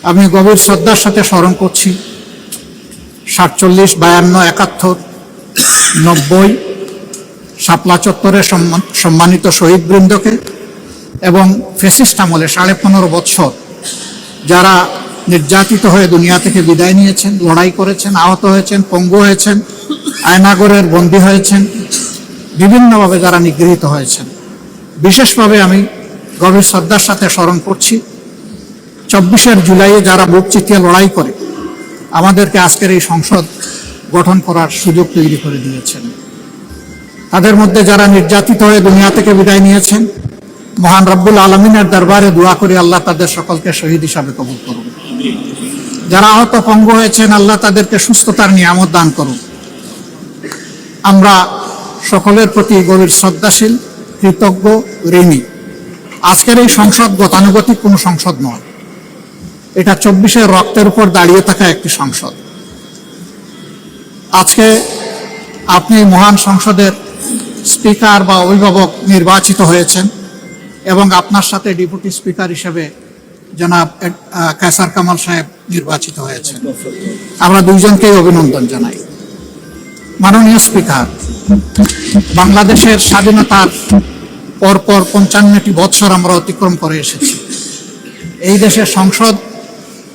আমি গভীর শ্রদ্ধার সাথে স্মরণ করছি 47, 52, 71, 90 শাপলা চত্বরের সম্মানিত শহীদবৃন্দকে এবং ফ্যাসিস্ট আমলে 15.5 বছর যারা নির্যাতিত হয়ে দুনিয়া থেকে বিদায় নিয়েছেন, লড়াই করেছেন, আহত হয়েছেন, পঙ্গু হয়েছেন, আয়নাগরের বন্দী হয়েছেন, বিভিন্নভাবে যারা নিগৃহীত হয়েছেন। বিশেষভাবে আমি গভীর শ্রদ্ধার সাথে স্মরণ করছি 24 জুলাইয়ে যারা বুক চিতিয়ে লড়াই করে আমাদেরকে আজকের এই সংসদ গঠন করার সুযোগ তৈরি করে দিয়েছেন। তাদের মধ্যে যারা নির্যাতিত হয়ে দুনিয়া থেকে বিদায় নিয়েছেন, মহান রব্বুল আলমিনের দরবারে দোয়া করি আল্লাহ তাদের সকলকে শহীদ হিসাবে কবুল করুন। যারা আহত পঙ্গু হয়েছেন আল্লাহ তাদেরকে সুস্থতার নিয়ামত দান করুন। আমরা সকলের প্রতি গভীর শ্রদ্ধাশীল, কৃতজ্ঞ, ঋণী। আজকের এই সংসদ গতানুগতিক কোনো সংসদ নয়, এটা 24 রক্তের উপর দাঁড়িয়ে থাকা একটি সংসদ। আজকে আপনি মহান সংসদের স্পিকার বা অভিভাবক নির্বাচিত হয়েছেন এবং আপনার সাথে ডেপুটি স্পিকার হিসেবে জনাব কায়সার কামাল সাহেব নির্বাচিত হয়েছেন। আমরা দুইজনকেই অভিনন্দন জানাই। মাননীয় স্পিকার, বাংলাদেশের স্বাধীনতার পরপর 55টি বছর আমরা অতিক্রম করে এসেছি। এই দেশের সংসদ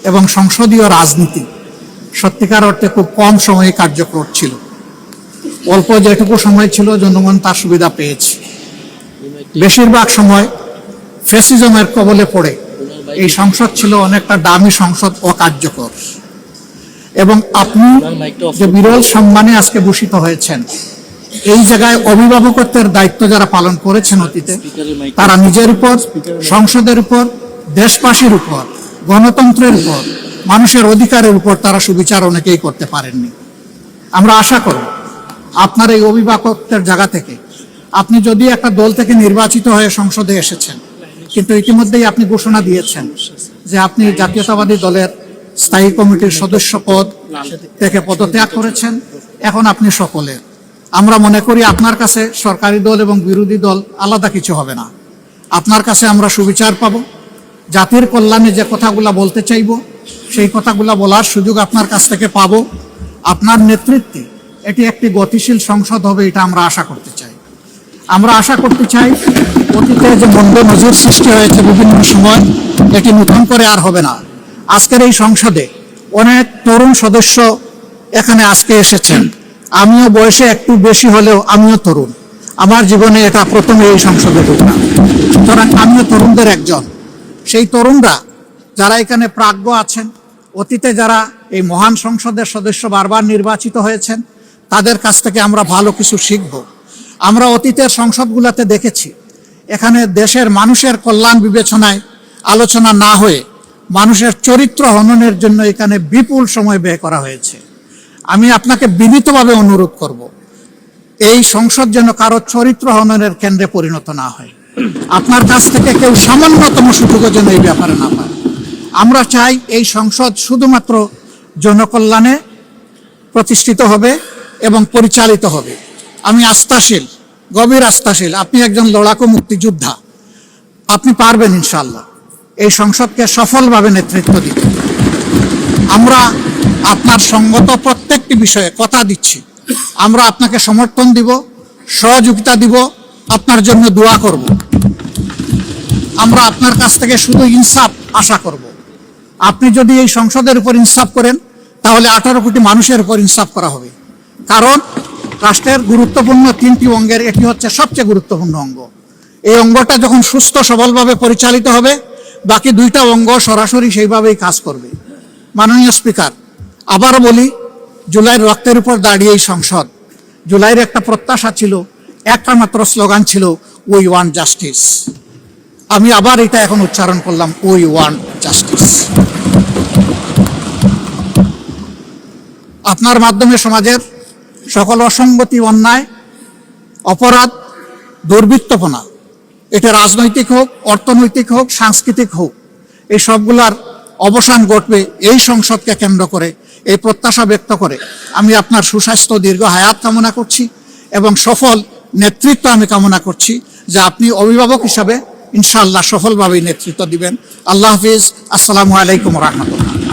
এবং সংসদীয় রাজনীতি সত্যিকার অর্থে খুব কম সময়ে কার্যকর ছিল। অল্প যেটুকু সময় ছিল জনগণ তার সুবিধা পেয়েছে। বেশিরভাগ সময় ফ্যাসিজমের কবলে পড়ে এই সংসদ ছিল অনেকটা দামি সংসদ, অকার্যকর। এবং আপনি যে বিরল সম্মানে আজকে ভূষিত হয়েছেন, এই জায়গায় অভিভাবকত্বের দায়িত্ব যারা পালন করেছেন অতীতে, তারা নিজের উপর, সংসদের উপর, দেশবাসীর উপর, গণতন্ত্রের উপর, মানুষের অধিকারের উপর তারা সুবিচার অনেকেই করতে পারেননি। আমরা আশা করব আপনার এই অভিভাবকত্বের জায়গা থেকে, আপনি যদি একটা দল থেকে নির্বাচিত হয়ে সংসদে এসেছেন, কিন্তু ইতিমধ্যেই আপনি ঘোষণা দিয়েছেন যে আপনি জাতীয়তাবাদী দলের স্থায়ী কমিটির সদস্য পদ থেকে পদত্যাগ করেছেন। এখন আপনি সকলের, আমরা মনে করি আপনার কাছে সরকারি দল এবং বিরোধী দল আলাদা কিছু হবে না। আপনার কাছে আমরা সুবিচার পাব, জাতির কল্যাণে যে কথাগুলো বলতে চাইব সেই কথাগুলো বলার সুযোগ আপনার কাছ থেকে পাব। আপনার নেতৃত্বে এটি একটি গতিশীল সংসদ হবে, এটা আমরা আশা করতে চাই। আমরা আশা করতে চাই অতীতে যে মন্দ নজির সৃষ্টি হয়েছে বিভিন্ন সময়, এটি নতুন করে আর হবে না। আজকের এই সংসদে অনেক তরুণ সদস্য এখানে আজকে এসেছেন। আমিও বয়সে একটু বেশি হলেও আমিও তরুণ। আমার জীবনে এটা প্রথমে এই সংসদে ঢুকলাম, সুতরাং আমিও তরুণদের একজন। সেই তরুণরা যারা এখানে প্রাজ্ঞ আছেন, অতীতে যারা এই মহান সংসদের সদস্য বারবার নির্বাচিত হয়েছেন, তাদের কাছ থেকে আমরা ভালো কিছু শিখব। আমরা অতীতের সংসদগুলোতে দেখেছি এখানে দেশের মানুষের কল্যাণ বিবেচনায় আলোচনা না হয়ে মানুষের চরিত্র হননের জন্য এখানে বিপুল সময় ব্যয় করা হয়েছে। আমি আপনাকে বিনীতভাবে অনুরোধ করব, এই সংসদ যেন কারো চরিত্র হননের কেন্দ্রে পরিণত না হয়। আপনার কাছ থেকে কেউ সামান্যতম সুযোগও যেন এই ব্যাপারে না পায়। আমরা চাই এই সংসদ শুধুমাত্র জনকল্যাণে প্রতিষ্ঠিত হবে এবং পরিচালিত হবে। আমি আস্থাশীল, গভীর আস্থাশীল, আপনি একজন লড়াকু মুক্তিযোদ্ধা, আপনি পারবেন ইনশাআল্লাহ এই সংসদকে সফলভাবে নেতৃত্ব দিতে। আমরা আপনার সঙ্গত প্রত্যেকটি বিষয়ে কথা দিচ্ছি, আমরা আপনাকে সমর্থন দিব, সহযোগিতা দিব, আপনার জন্য দোয়া করব। আমরা আপনার কাছ থেকে শুধু ইনসাফ আশা করব। আপনি যদি এই সংসদের উপর ইনসাফ করেন, তাহলে 18 কোটি মানুষের উপর ইনসাফ করা হবে। কারণ রাষ্ট্রের গুরুত্বপূর্ণ 3টি অঙ্গের এটি হচ্ছে সবচেয়ে গুরুত্বপূর্ণ অঙ্গ। এই অঙ্গটা যখন সুস্থ সবলভাবে পরিচালিত হবে, বাকি 2টা অঙ্গ সরাসরি সেইভাবেই কাজ করবে। মাননীয় স্পিকার, আবারও বলি, জুলাইয়ের রক্তের উপর দাঁড়িয়ে এই সংসদ, জুলাইয়ের একটা প্রত্যাশা ছিল, একটা মাত্র স্লোগান ছিল, উই ওয়ান্ট জাস্টিস। আমি আবার এটা এখন উচ্চারণ করলাম, উই ওয়ান্ট জাস্টিস। আপনার মাধ্যমে সমাজের সকল অসঙ্গতি, অন্যায়, অপরাধ, দুর্বৃত্তপনা, এটা রাজনৈতিক হোক, অর্থনৈতিক হোক, সাংস্কৃতিক হোক, এই সবগুলার অবসান ঘটবে এই সংসদকে কেন্দ্র করে। এই প্রত্যাশা ব্যক্ত করে আমি আপনার সুস্বাস্থ্য, দীর্ঘ হায়াত কামনা করছি এবং সফল নেতৃত্ব আমি কামনা করছি, যে আপনি অভিভাবক হিসাবে ইনশাআল্লাহ সফলভাবে নেতৃত্ব দিবেন। আল্লাহ হাফিজ। আসসালামু আলাইকুম ওয়া রাহমাতুল্লাহ।